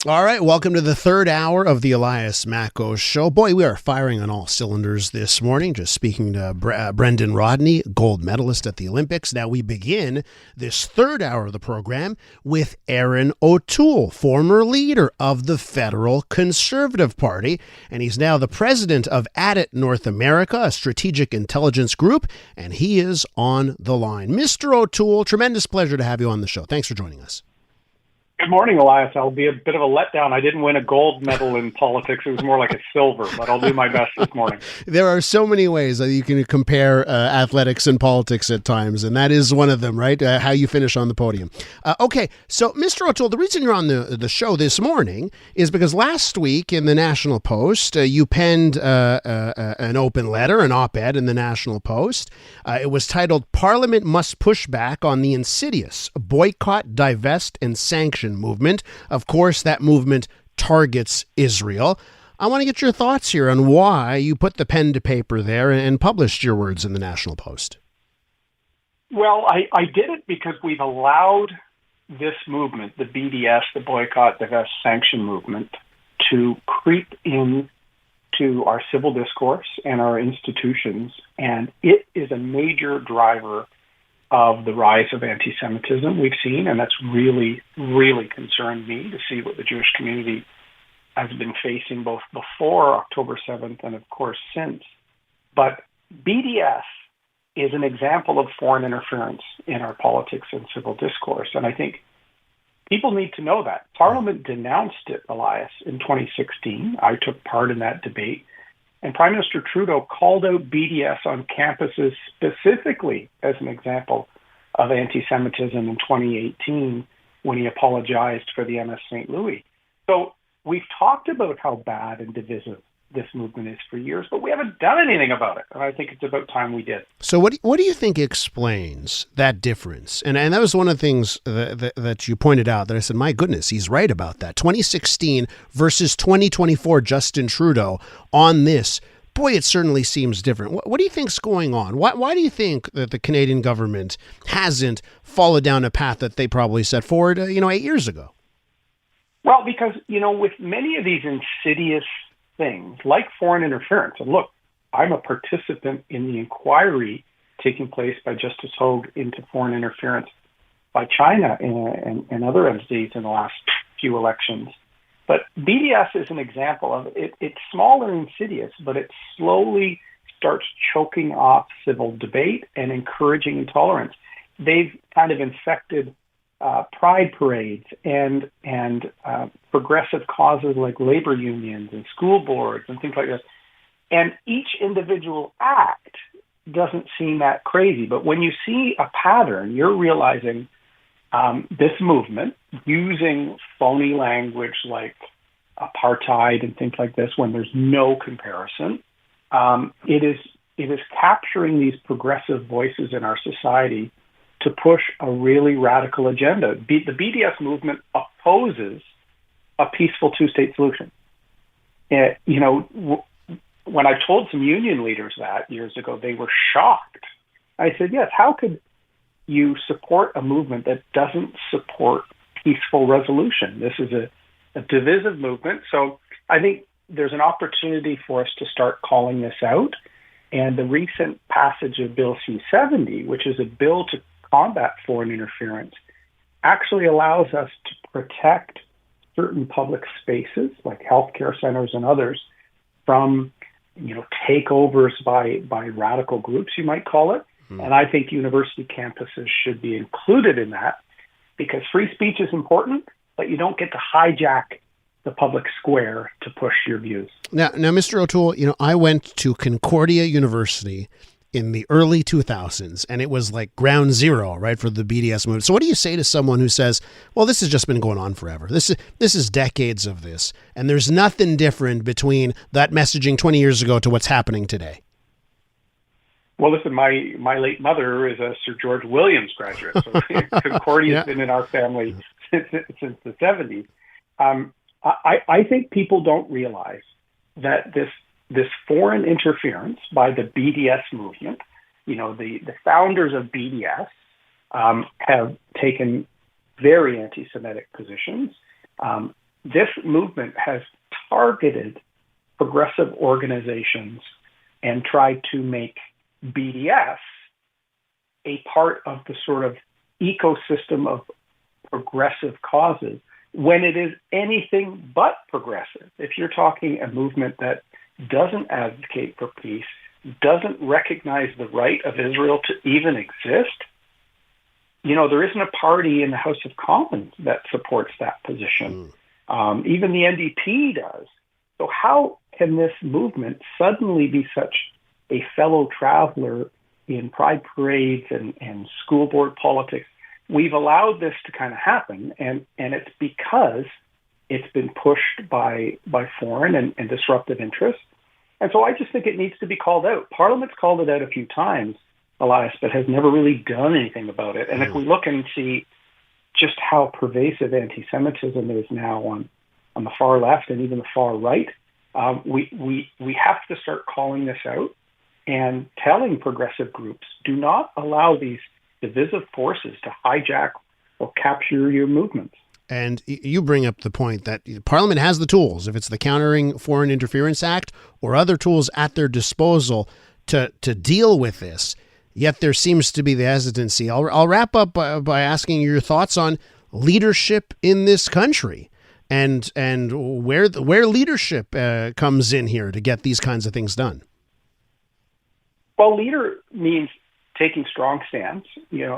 All right, welcome to the third hour of the Elias Macko Show. Boy, we are firing on all cylinders this morning. Just speaking to Brendan Rodney, gold medalist at the Olympics. Now we begin this third hour of the program with Erin O'Toole, former leader of the Federal Conservative Party, and he's now the president of ADIT North America, a strategic intelligence group, and he is on the line. Mr. O'Toole, tremendous pleasure to have you on the show. Thanks for joining us. Good morning, Elias. I'll be a bit of a letdown. I didn't win a gold medal in politics. It was more like a silver, but I'll do my best this morning. There are so many ways that you can compare athletics and politics at times, and that is one of them, right? How you finish on the podium. Okay, so Mr. O'Toole, the reason you're on the show this morning is because last week in the National Post, you penned an open letter, an op-ed in the National Post. It was titled, "Parliament Must Push Back on the Insidious Boycott, Divest, and Sanction Movement." Of course, that movement targets Israel. I want to get your thoughts here on why you put the pen to paper there and published your words in the National Post. Well, I did it because we've allowed this movement, the BDS, the Boycott, Divest, Sanction movement, to creep into our civil discourse and our institutions, and it is a major driver of the rise of anti-Semitism we've seen, and that's really, really concerned me to see what the Jewish community has been facing both before October 7th and, of course, since. But BDS is an example of foreign interference in our politics and civil discourse, and I think people need to know that. Parliament denounced it, Elias, in 2016. I took part in that debate. And Prime Minister Trudeau called out BDS on campuses specifically as an example of anti-Semitism in 2018 when he apologized for the MS St. Louis. So we've talked about how bad and divisive this movement is for years, but we haven't done anything about it. And I think it's about time we did. So what do you think explains that difference? And that was one of the things that you pointed out that I said, my goodness, he's right about that. 2016 versus 2024 Justin Trudeau on this. Boy, it certainly seems different. What do you think's going on? Why do you think that the Canadian government hasn't followed down a path that they probably set forward, 8 years ago? Well, because, with many of these insidious things like foreign interference. And look, I'm a participant in the inquiry taking place by Justice Hogue into foreign interference by China and other entities in the last few elections. But BDS is an example of it. It's small and insidious, but it slowly starts choking off civil debate and encouraging intolerance. They've kind of infected pride parades and progressive causes like labor unions and school boards and things like this. And each individual act doesn't seem that crazy. But when you see a pattern, you're realizing this movement using phony language like apartheid and things like this when there's no comparison, it is capturing these progressive voices in our society to push a really radical agenda. The BDS movement opposes a peaceful two-state solution. When I told some union leaders that years ago, they were shocked. I said, yes, how could you support a movement that doesn't support peaceful resolution? This is a divisive movement. So I think there's an opportunity for us to start calling this out. And the recent passage of Bill C-70, which is a bill to combat foreign interference, actually allows us to protect certain public spaces like healthcare centers and others from, takeovers by radical groups, you might call it. And I think university campuses should be included in that because free speech is important, but you don't get to hijack the public square to push your views. Now, Mr. O'Toole, I went to Concordia University in the early 2000s, and it was like ground zero, right, for the BDS movement. So what do you say to someone who says, well, this has just been going on forever. This is decades of this, and there's nothing different between that messaging 20 years ago to what's happening today? Well, listen, my late mother is a Sir George Williams graduate, so Concordia's been in our family since the 70s. I think people don't realize that this foreign interference by the BDS movement, the founders of BDS have taken very anti-Semitic positions. this movement has targeted progressive organizations and tried to make BDS a part of the sort of ecosystem of progressive causes when it is anything but progressive. If you're talking a movement that doesn't advocate for peace, doesn't recognize the right of Israel to even exist, there isn't a party in the House of Commons that supports that position. Even the NDP does. So how can this movement suddenly be such a fellow traveler in pride parades and school board politics? We've allowed this to kind of happen, and it's because it's been pushed by foreign and disruptive interests. And so I just think it needs to be called out. Parliament's called it out a few times, Elias, but has never really done anything about it. And if we look and see just how pervasive anti-Semitism is now on the far left and even the far right, we have to start calling this out and telling progressive groups, do not allow these divisive forces to hijack or capture your movements. And you bring up the point that Parliament has the tools, if it's the Countering Foreign Interference Act or other tools at their disposal to deal with this. Yet there seems to be the hesitancy. I'll wrap up by asking your thoughts on leadership in this country and where leadership comes in here to get these kinds of things done. Well, leader means taking strong stands,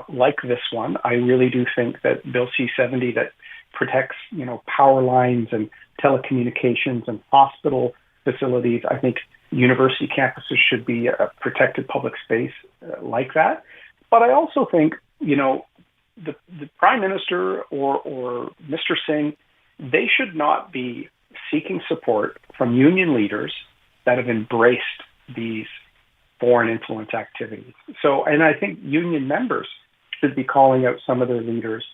like this one. I really do think that Bill C-70 that protects, power lines and telecommunications and hospital facilities. I think university campuses should be a protected public space like that. But I also think, the Prime Minister or Mr. Singh, they should not be seeking support from union leaders that have embraced these foreign influence activities. So, and I think union members should be calling out some of their leaders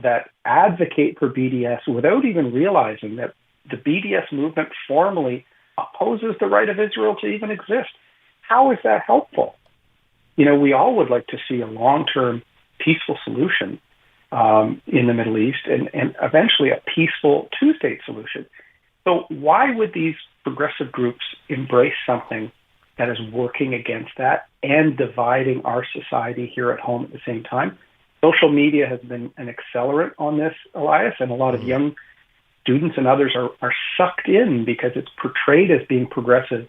that advocate for BDS without even realizing that the BDS movement formally opposes the right of Israel to even exist. How is that helpful? We all would like to see a long-term peaceful solution in the Middle East and eventually a peaceful two-state solution. So why would these progressive groups embrace something that is working against that and dividing our society here at home at the same time? Social media has been an accelerant on this, Elias, and a lot of young students and others are sucked in because it's portrayed as being progressive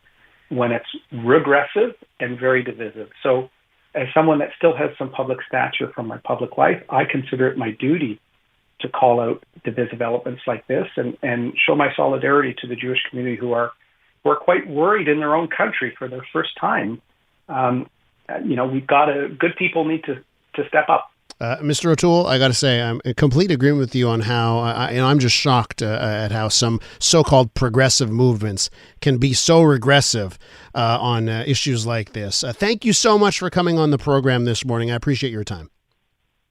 when it's regressive and very divisive. So as someone that still has some public stature from my public life, I consider it my duty to call out divisive elements like this and show my solidarity to the Jewish community who are quite worried in their own country for their first time. Good people need to step up. Mr. O'Toole, I got to say, I'm in complete agreement with you on how, I'm just shocked at how some so-called progressive movements can be so regressive on issues like this. Thank you so much for coming on the program this morning. I appreciate your time.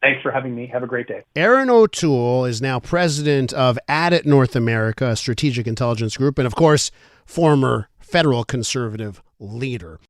Thanks for having me. Have a great day. Erin O'Toole is now president of ADIT North America, a strategic intelligence group, and of course, former federal conservative leader.